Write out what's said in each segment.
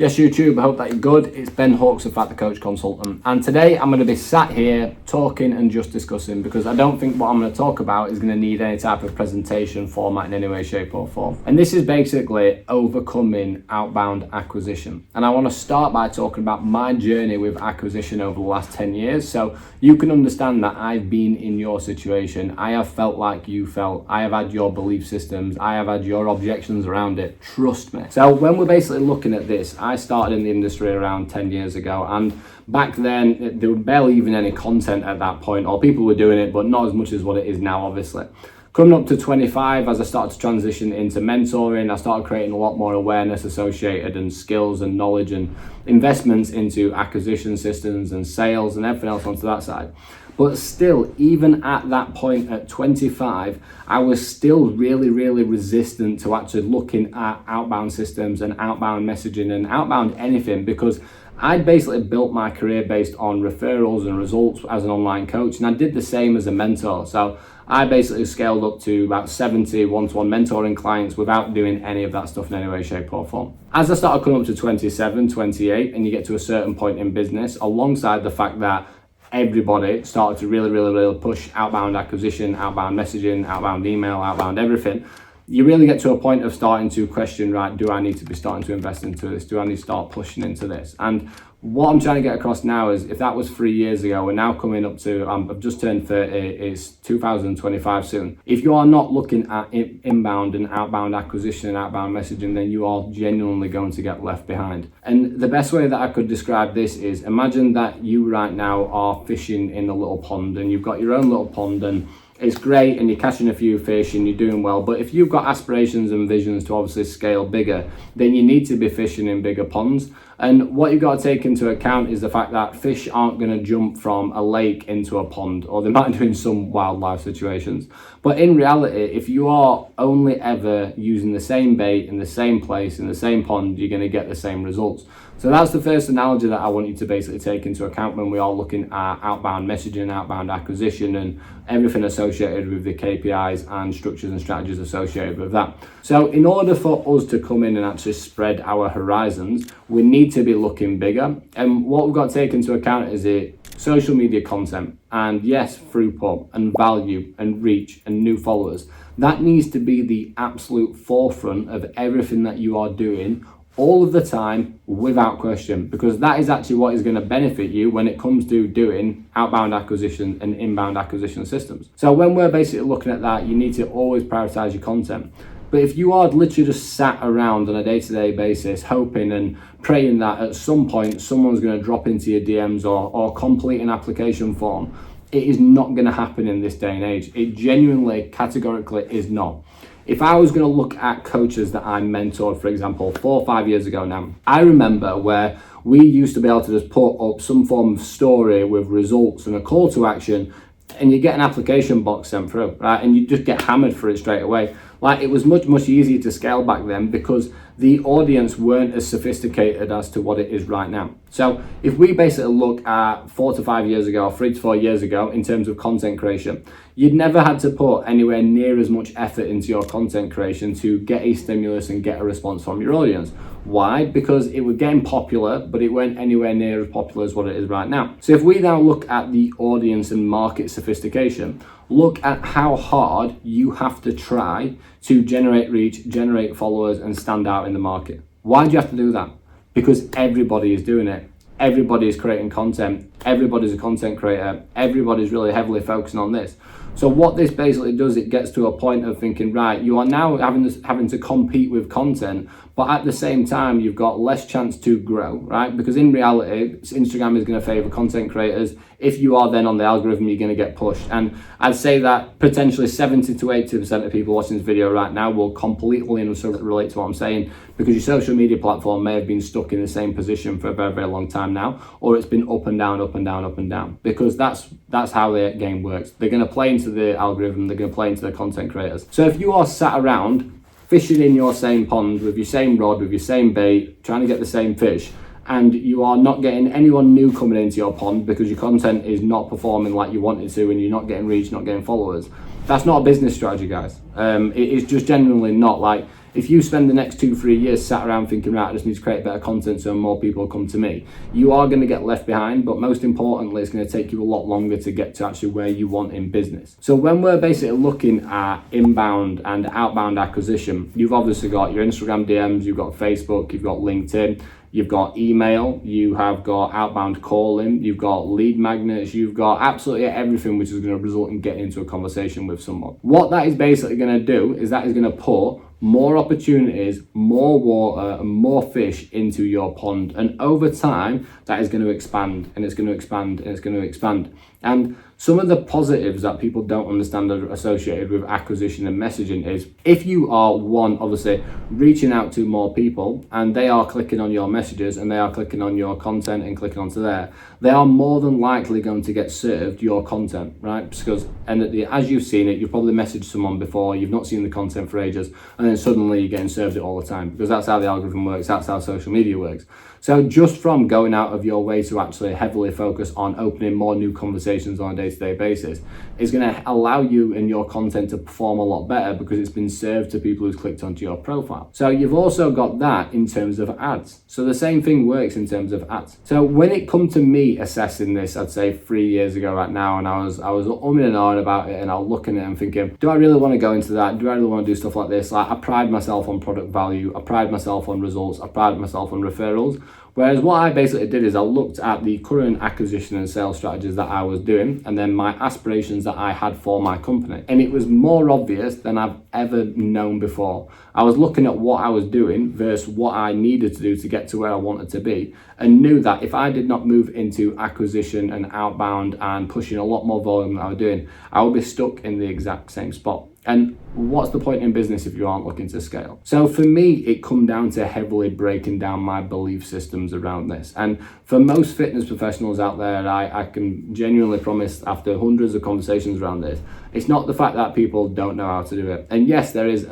Yes, YouTube, I hope that you're good. It's Ben Hawks of Fact the Coach Consultant. And today I'm going to be sat here talking and just discussing, because I don't think what I'm going to talk about is going to need any type of presentation format in any way, shape or form. And this is basically overcoming outbound acquisition. And I want to start by talking about my journey with acquisition over the last 10 years. So you can understand that I've been in your situation. I have felt like you felt. I have had your belief systems. I have had your objections around it. Trust me. So when we're basically looking at this, I started in the industry around 10 years ago, and back then there was barely even any content at that point, or people were doing it, but not as much as what it is now, obviously. Coming up to 25, as I started to transition into mentoring, I started creating a lot more awareness associated and skills and knowledge and investments into acquisition systems and sales and everything else onto that side. But still, even at that point at 25, I was still really resistant to actually looking at outbound systems and outbound messaging and outbound anything, because I'd basically built my career based on referrals and results as an online coach, and I did the same as a mentor. So I basically scaled up to about 70 one-to-one mentoring clients without doing any of that stuff in any way, shape or form. As I started coming up to 27, 28, and you get to a certain point in business, alongside the fact that everybody started to really push outbound acquisition, outbound messaging, outbound email, outbound everything, you really get to a point of starting to question, right, do I need to be starting to invest into this? Do I need to start pushing into this? And what I'm trying to get across now is, if that was 3 years ago, we're now coming up to, I've just turned 30, it's 2025 soon. If you are not looking at inbound and outbound acquisition and outbound messaging, then you are genuinely going to get left behind. And the best way that I could describe this is, imagine that you right now are fishing in a little pond, and you've got your own little pond, and it's great and you're catching a few fish and you're doing well, but if you've got aspirations and visions to obviously scale bigger, then you need to be fishing in bigger ponds. And what you've got to take into account is the fact that fish aren't going to jump from a lake into a pond, or they might do in some wildlife situations. But in reality, if you are only ever using the same bait in the same place, in the same pond, you're going to get the same results. So that's the first analogy that I want you to basically take into account when we are looking at outbound messaging, outbound acquisition, and everything associated with the KPIs and structures and strategies associated with that. So in order for us to come in and actually spread our horizons, we need to be looking bigger. And what we've got to take into account is it social media content, and yes, throughput and value and reach and new followers. That needs to be the absolute forefront of everything that you are doing all of the time, without question, because that is actually what is going to benefit you when it comes to doing outbound acquisition and inbound acquisition systems. So when we're basically looking at that, you need to always prioritize your content. But if you are literally just sat around on a day-to-day basis hoping and praying that at some point someone's going to drop into your DMs or complete an application form, it is not going to happen in this day and age. It genuinely, categorically is not. If I was going to look at coaches that I mentored, for example, 4 or 5 years ago now, I remember where we used to be able to just put up some form of story with results and a call to action, and you get an application box sent through, right? And you just get hammered for it straight away. Like, it was much easier to scale back then, because the audience weren't as sophisticated as to what it is right now. So if we basically look at 4 to 5 years ago, 3 to 4 years ago, in terms of content creation, you'd never had to put anywhere near as much effort into your content creation to get a stimulus and get a response from your audience. Why? Because it was getting popular, but it weren't anywhere near as popular as what it is right now. So if we now look at the audience and market sophistication, look at how hard you have to try to generate reach, generate followers, and stand out in the market. Why do you have to do that? Because everybody is doing it. Everybody is creating content. Everybody's a content creator. Everybody's really heavily focusing on this. So what this basically does, it gets to a point of thinking, right, you are now having to compete with content, but at the same time, you've got less chance to grow, right? Because in reality, Instagram is going to favor content creators. If you are then on the algorithm, you're going to get pushed. And I'd say that potentially 70 to 80% of people watching this video right now will completely relate to what I'm saying, because your social media platform may have been stuck in the same position for a very long time now, or it's been up and down, up and down, up and down, because that's how the game works. They're going to play into the algorithm, they're going to play into the content creators. So if you are sat around fishing in your same pond with your same rod, with your same bait, trying to get the same fish, and you are not getting anyone new coming into your pond because your content is not performing like you wanted to, and you're not getting reach, not getting followers, that's not a business strategy, guys. It is just genuinely not. Like, If you spend the next 2-3 years sat around thinking, right, I just need to create better content so more people come to me, you are going to get left behind, but most importantly, it's going to take you a lot longer to get to actually where you want in business. So when we're basically looking at inbound and outbound acquisition, you've obviously got your Instagram DMs, you've got Facebook, you've got LinkedIn, you've got email, you have got outbound calling, you've got lead magnets, you've got absolutely everything which is going to result in getting into a conversation with someone. What that is basically going to do is that is going to put more opportunities, more water, and more fish into your pond. And over time, that is going to expand, and it's going to expand, and it's going to expand. And some of the positives that people don't understand are associated with acquisition and messaging is, if you are obviously reaching out to more people and they are clicking on your messages and they are clicking on your content and clicking onto there, they are more than likely going to get served your content, right? Because, as you've seen it, you've probably messaged someone before, you've not seen the content for ages, and then suddenly you're getting served it all the time, because that's how the algorithm works, that's how social media works. So just from going out of your way to actually heavily focus on opening more new conversations on a day-to-day basis is going to allow you and your content to perform a lot better, because it's been served to people who's clicked onto your profile. So you've also got that in terms of ads. So the same thing works in terms of ads. So when it come to me assessing this, I'd say 3 years ago right now, and I was umming and ahhing about it, and I was looking at it and thinking, do I really want to go into that? Do I really want to do stuff like this? Like, I pride myself on product value, I pride myself on results, I pride myself on referrals. Whereas what I basically did is I looked at the current acquisition and sales strategies that I was doing, and then my aspirations that I had for my company. And it was more obvious than I've ever known before. I was looking at what I was doing versus what I needed to do to get to where I wanted to be, and knew that if I did not move into acquisition and outbound and pushing a lot more volume than I was doing, I would be stuck in the exact same spot. And what's the point in business if you aren't looking to scale? So for me, it come down to heavily breaking down my belief systems around this. And for most fitness professionals out there, I can genuinely promise, after hundreds of conversations around this, it's not the fact that people don't know how to do it. And yes, there is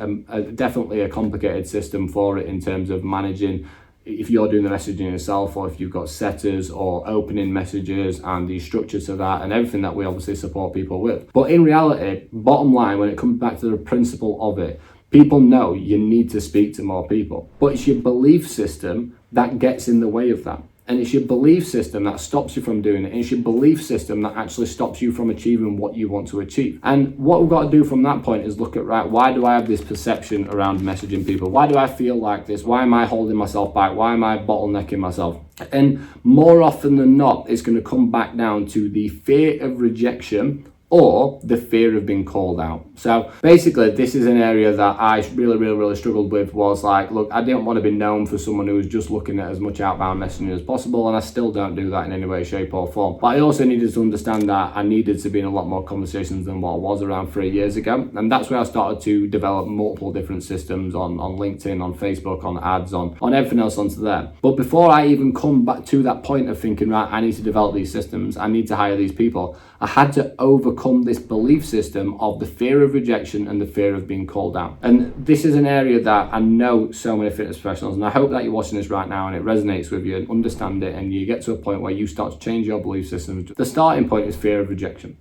definitely a complicated system for it in terms of managing, if you're doing the messaging yourself, or if you've got setters or opening messages and the structure to that and everything that we obviously support people with. But in reality, bottom line, when it comes back to the principle of it, people know you need to speak to more people, but it's your belief system that gets in the way of that. And it's your belief system that stops you from doing it. And it's your belief system that actually stops you from achieving what you want to achieve. And what we've got to do from that point is look at, right, why do I have this perception around messaging people? Why do I feel like this? Why am I holding myself back? Why am I bottlenecking myself? And more often than not, it's going to come back down to the fear of rejection or the fear of being called out. So basically, this is an area that I really struggled with, was like, look, I didn't want to be known for someone who was just looking at as much outbound messaging as possible, and I still don't do that in any way, shape or form. But I also needed to understand that I needed to be in a lot more conversations than what I was around 3 years ago. And that's where I started to develop multiple different systems on LinkedIn, on Facebook, on ads, on everything else onto there. But before I even come back to that point of thinking, right, I need to develop these systems, I need to hire these people, I had to overcome this belief system of the fear of rejection and the fear of being called out. And this is an area that I know so many fitness professionals, and I hope that you're watching this right now and it resonates with you and understand it, and you get to a point where you start to change your belief systems. The starting point is fear of rejection.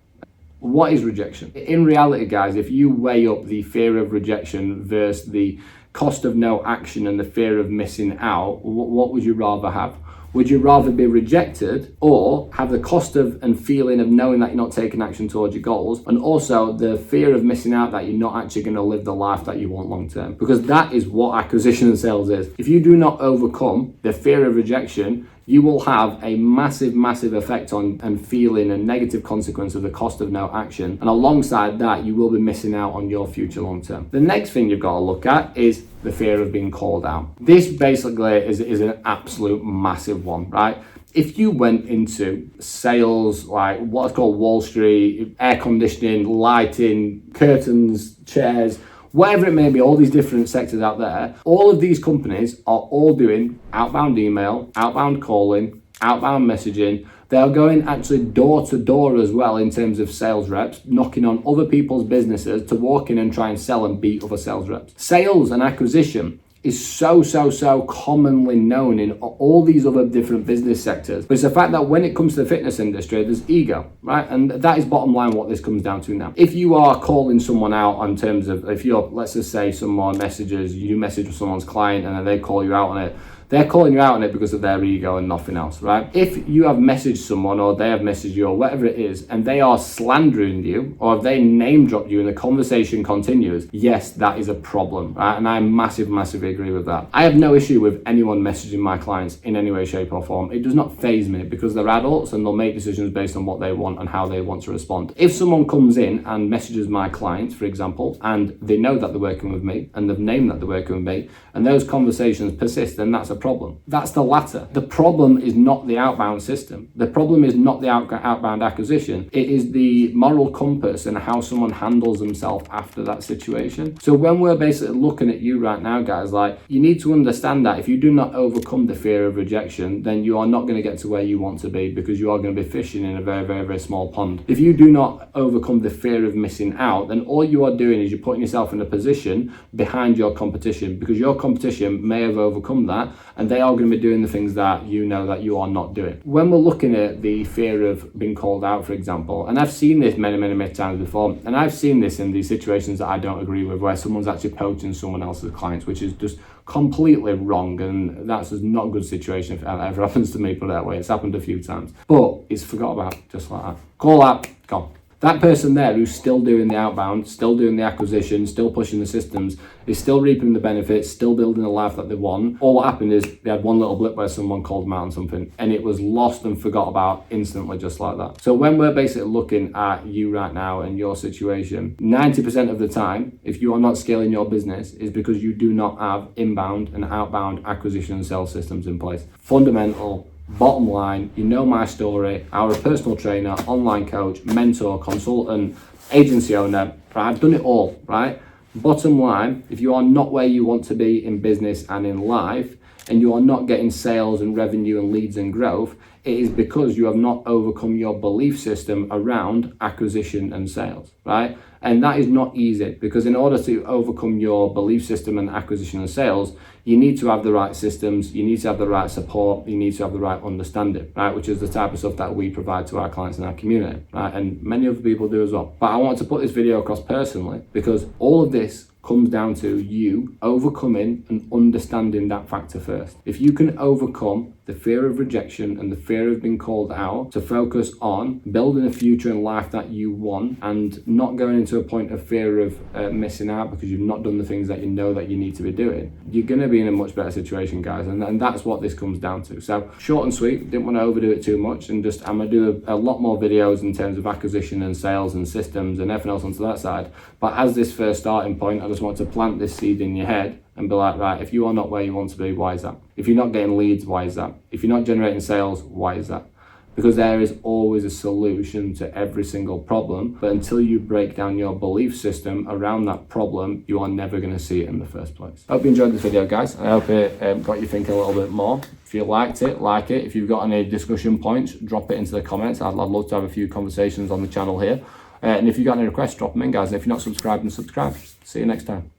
What is rejection? In reality, guys, if you weigh up the fear of rejection versus the cost of no action and the fear of missing out, what would you rather have? Would you rather be rejected or have the cost of and feeling of knowing that you're not taking action towards your goals, and also the fear of missing out that you're not actually going to live the life that you want long term? Because that is what acquisition and sales is. If you do not overcome the fear of rejection, you will have a massive effect on and feeling a negative consequence of the cost of no action. And alongside that, you will be missing out on your future long term. The next thing you've got to look at is the fear of being called out. This basically is an absolute massive one, right? If you went into sales, like what's called Wall Street, air conditioning, lighting, curtains, chairs, whatever it may be, all these different sectors out there, all of these companies are all doing outbound email, outbound calling, outbound messaging. They are going actually door to door as well in terms of sales reps, knocking on other people's businesses to walk in and try and sell and beat other sales reps. Sales and acquisition is so commonly known in all these other different business sectors. But it's the fact that when it comes to the fitness industry, there's ego, right? And that is bottom line what this comes down to now. If you are calling someone out on terms of, if you're, let's just say someone messages, you message someone's client and then they call you out on it, they're calling you out on it because of their ego and nothing else, right? If you have messaged someone or they have messaged you or whatever it is, and they are slandering you or if they name drop you and the conversation continues, yes, that is a problem, right? And I massively agree with that. I have no issue with anyone messaging my clients in any way, shape or form. It does not faze me because they're adults and they'll make decisions based on what they want and how they want to respond. If someone comes in and messages my clients, for example, and they know that they're working with me and they've named that they're working with me, and those conversations persist, then that's a problem. That's the latter. The problem is not the outbound system. The problem is not the outbound acquisition. It is the moral compass and how someone handles themselves after that situation. So when we're basically looking at you right now, guys, like, you need to understand that if you do not overcome the fear of rejection, then you are not going to get to where you want to be because you are going to be fishing in a very small pond. If you do not overcome the fear of missing out, then all you are doing is you're putting yourself in a position behind your competition because your competition may have overcome that and they are going to be doing the things that you know that you are not doing. When we're looking at the fear of being called out, for example, and I've seen this many times before, and I've seen this in these situations that I don't agree with, where someone's actually poaching someone else's clients, which is just completely wrong, and that's just not a good situation if that ever happens to me, put it that way. It's happened a few times, but it's forgot about just like that. Call out, gone. That person there who's still doing the outbound, still doing the acquisition, still pushing the systems, is still reaping the benefits, still building the life that they want. All what happened is they had one little blip where someone called them out on something and it was lost and forgot about instantly, just like that. So when we're basically looking at you right now and your situation, 90% of the time, if you are not scaling your business, is because you do not have inbound and outbound acquisition and sales systems in place. Fundamental. Bottom line, you know my story. I'm a personal trainer, online coach, mentor, consultant, agency owner. Right? I've done it all, right? Bottom line, if you are not where you want to be in business and in life, and you are not getting sales and revenue and leads and growth, it is because you have not overcome your belief system around acquisition and sales, right? And that is not easy because in order to overcome your belief system and acquisition and sales, you need to have the right systems, you need to have the right support, you need to have the right understanding, right? Which is the type of stuff that we provide to our clients in our community, right? And many other people do as well. But I want to put this video across personally because all of this comes down to you overcoming and understanding that factor first. If you can overcome the fear of rejection and the fear of being called out to focus on building a future in life that you want and not going into a point of fear of missing out because you've not done the things that you know that you need to be doing, you're going to be in a much better situation, guys. And that's what this comes down to. So short and sweet, didn't want to overdo it too much, and just I'm going to do a lot more videos in terms of acquisition and sales and systems and everything else onto that side. But as this first starting point, I just want to plant this seed in your head and be like, right, if you are not where you want to be, why is that? If you're not getting leads, why is that? If you're not generating sales, why is that? Because there is always a solution to every single problem, but until you break down your belief system around that problem, you are never going to see it in the first place. I hope you enjoyed this video, guys. I hope it got you thinking a little bit more. If you liked it, like it. If you've got any discussion points, drop it into the comments. I'd love to have a few conversations on the channel here. And if you've got any requests, drop them in, guys. And if you're not subscribed, then subscribe. See you next time.